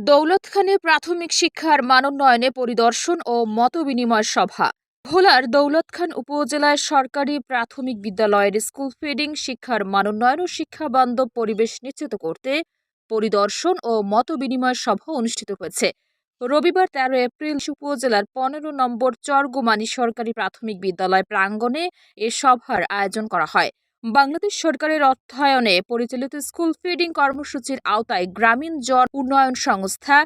দৌলতখানে প্রাথমিক শিক্ষার মানোন্নয়নে পরিদর্শন ও মতবিনিময় সভা। ভোলার দৌলতখান উপজেলায় সরকারি প্রাথমিক বিদ্যালয়ের স্কুল ফিডিং শিক্ষার মানোন্নয়ন ও শিক্ষাবান্ধব পরিবেশ নিশ্চিত করতে পরিদর্শন ও মতবিনিময় সভা অনুষ্ঠিত হয়েছে। রবিবার ১৩ এপ্রিল উপজেলার ১৫ নম্বর চরগুমানী সরকারি প্রাথমিক বিদ্যালয় প্রাঙ্গণে এ সভার আয়োজন করা হয়। বাংলাদেশ সরকারের অর্থায়নে পরিচালিত স্কুল ফিডিং কর্মসূচির আওতায় গ্রামীণ জন উন্নয়ন সংস্থা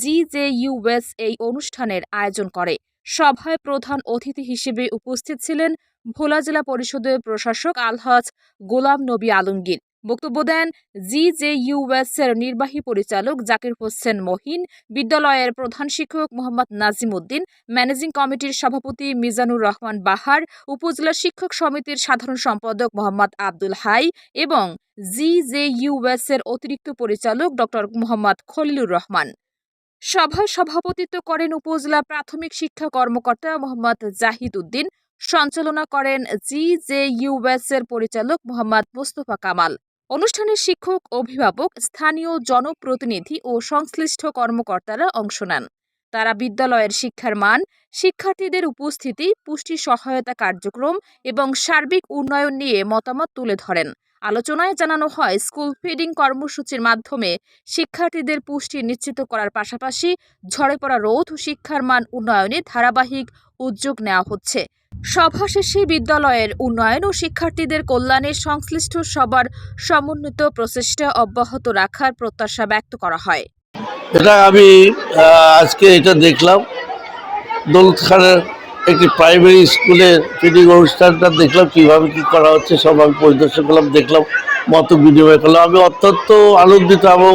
GJUS এই অনুষ্ঠানের আয়োজন করে। সভায় প্রধান অতিথি হিসেবে উপস্থিত ছিলেন ভোলা জেলা পরিষদের প্রশাসক আলহাজ গোলাম নবী আলমগীর। বক্তব্য দেন GJUS এর নির্বাহী পরিচালক জাকির হোসেন মহিন, বিদ্যালয়ের প্রধান শিক্ষক মোহাম্মদ নাজিম উদ্দিন, ম্যানেজিং কমিটির সভাপতি মিজানুর রহমান বাহার, উপজেলা শিক্ষক সমিতির সাধারণ সম্পাদক মোহাম্মদ আব্দুল হাই এবং GJUS এর অতিরিক্ত পরিচালক ডক্টর মোহাম্মদ খলিলুর রহমান। সভায় সভাপতিত্ব করেন উপজেলা প্রাথমিক শিক্ষা কর্মকর্তা মোহাম্মদ জাহিদ উদ্দিন। সঞ্চালনা করেন GJUS এর পরিচালক মোহাম্মদ মোস্তফা কামাল। অনুষ্ঠানে শিক্ষক, অভিভাবক, স্থানীয় জনপ্রতিনিধি ও সংশ্লিষ্ট কর্মকর্তারা অংশ নেন। তারা বিদ্যালয়ের শিক্ষার মান, শিক্ষার্থীদের উপস্থিতি, পুষ্টি সহায়তা কার্যক্রম এবং সার্বিক উন্নয়ন নিয়ে মতামত তুলে ধরেন। আলোচনায় জানানো হয়, স্কুল ফিডিং কর্মসূচির মাধ্যমে শিক্ষার্থীদের পুষ্টি নিশ্চিত করার পাশাপাশি ঝরে পড়া রোধ ও শিক্ষার মান উন্নয়নে ধারাবাহিক উদ্যোগ নেওয়া হচ্ছে। সভা শেষে বিদ্যালয়ের উন্নয়ন ও শিক্ষার্থীদের কল্যাণে সংশ্লিষ্ট সবার সমন্বিত প্রচেষ্টা অব্যাহত রাখার প্রত্যাশা ব্যক্ত করা হয়। আমি আজকে দেখলাম দৌলতখানের একটি প্রাইমারি স্কুলের ফিডিং অনুষ্ঠানটা দেখলাম, কিভাবে কি করা হচ্ছে সব আমি পরিদর্শন করলাম, দেখলাম, মত বিনিময় করলাম। আমি অত্যন্ত আনন্দিত এবং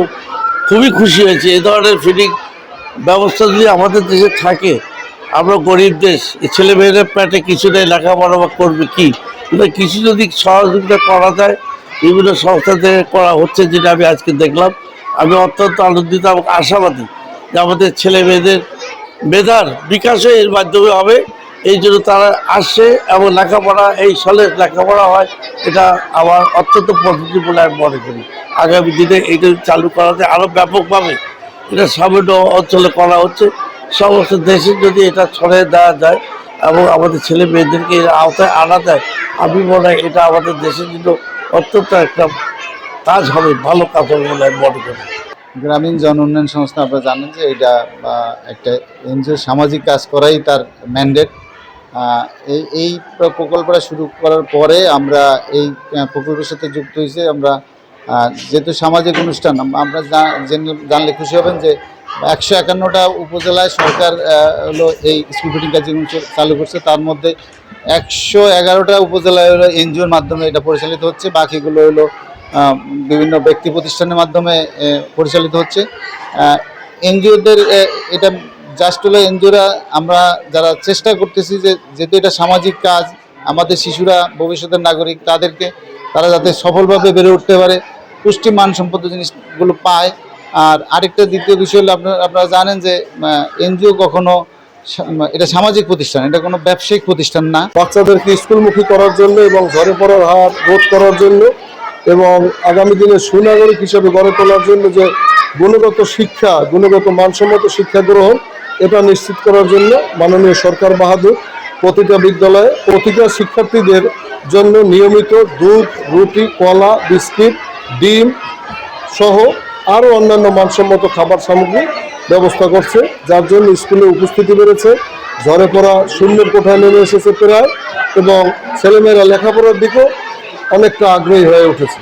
খুবই খুশি হয়েছি। এই ধরনের ফিডিং ব্যবস্থা যদি আমাদের দেশে থাকে, আমরা গরিব দেশ, এই ছেলেমেয়েদের পেটে কিছু নেই, লেখাপড়া বা করবে কি, কিন্তু কিছু যদি সহযোগিতা করা যায়, বিভিন্ন সংস্থা থেকে করা হচ্ছে, যেটা আমি আজকে দেখলাম। আমি অত্যন্ত আনন্দিত এবং আশাবাদী যে আমাদের ছেলে মেয়েদের মেধার বিকাশও এর মাধ্যমে হবে। এই জন্য তারা আসে এবং লেখাপড়া, এই সালে লেখাপড়া হয়, এটা আমার অত্যন্ত পজিটিভ বলে আমি মনে করি। আগামী দিনে এইটা চালু করাতে আরও ব্যাপকভাবে এটা সামান্য অঞ্চলে করা হচ্ছে। সমস্ত দেশে যদি এটা ছড়িয়ে দেওয়া যায় এবং আমাদের ছেলে মেয়েদেরকে এর আওতায় আনা যায়, আমি মনে হয় এটা আমাদের দেশের জন্য অত্যন্ত একটা কাজ হবে, ভালো কাজ হবে বলে আমি মনে করি। গ্রামীণ জন উন্নয়ন সংস্থা, আপনারা জানেন যে এটা একটা এনজিও, সামাজিক কাজ করাই তার ম্যান্ডেট। এই প্রকল্পটা শুরু করার পরে আমরা এই প্রকল্পের সাথে যুক্ত হয়েছে। আমরা যেহেতু সামাজিক অনুষ্ঠান, আমরা জানলে খুশি হবেন যে 151টা উপজেলায় সরকার হলো এই স্কুল ফিডিং কার্যক্রম চালু করছে। তার মধ্যে 111টা উপজেলায় হলো এনজিওর মাধ্যমে এটা পরিচালিত হচ্ছে, বাকিগুলো হলো বিভিন্ন ব্যক্তি প্রতিষ্ঠানের মাধ্যমে পরিচালিত হচ্ছে। এনজিওদের এটা জাস্ট হলো এনজিওরা, আমরা যারা চেষ্টা করতেছি যে যেহেতু এটা সামাজিক কাজ, আমাদের শিশুরা ভবিষ্যতের নাগরিক, তারা যাতে সফলভাবে বেড়ে উঠতে পারে, পুষ্টি মানসম্পন্ন জিনিসগুলো পায়। আর আরেকটা দ্বিতীয় বিষয় হলো, আপনারা জানেন যে এনজিও কখনো এটা সামাজিক প্রতিষ্ঠান, এটা কোনো ব্যবসায়িক প্রতিষ্ঠান না। বাচ্চাদেরকে স্কুলমুখী করার জন্য এবং ঝরে পড়ার হার রোধ করার জন্য এবং আগামী দিনে সুনাগরিক হিসেবে গড়ে তোলার জন্য যে গুণগত শিক্ষা, গুণগত মানসম্মত শিক্ষা গ্রহণ, এটা নিশ্চিত করার জন্য মাননীয় সরকার বাহাদুর প্রতিটা বিদ্যালয়ে প্রতিটা শিক্ষার্থীদের জন্য নিয়মিত দুধ, রুটি, কলা, বিস্কিট, ডিম সহ আরও অন্যান্য মানসম্মত খাবার সামগ্রী ব্যবস্থা করছে, যার জন্য স্কুলে উপস্থিতি বেড়েছে, ঝরে পড়া শূন্যের কোঠায় নেমে এসেছে প্রায়, এবং ছেলেমেয়েরা লেখাপড়ার দিকেও অনেকটা আগ্রহী হয়ে উঠেছে।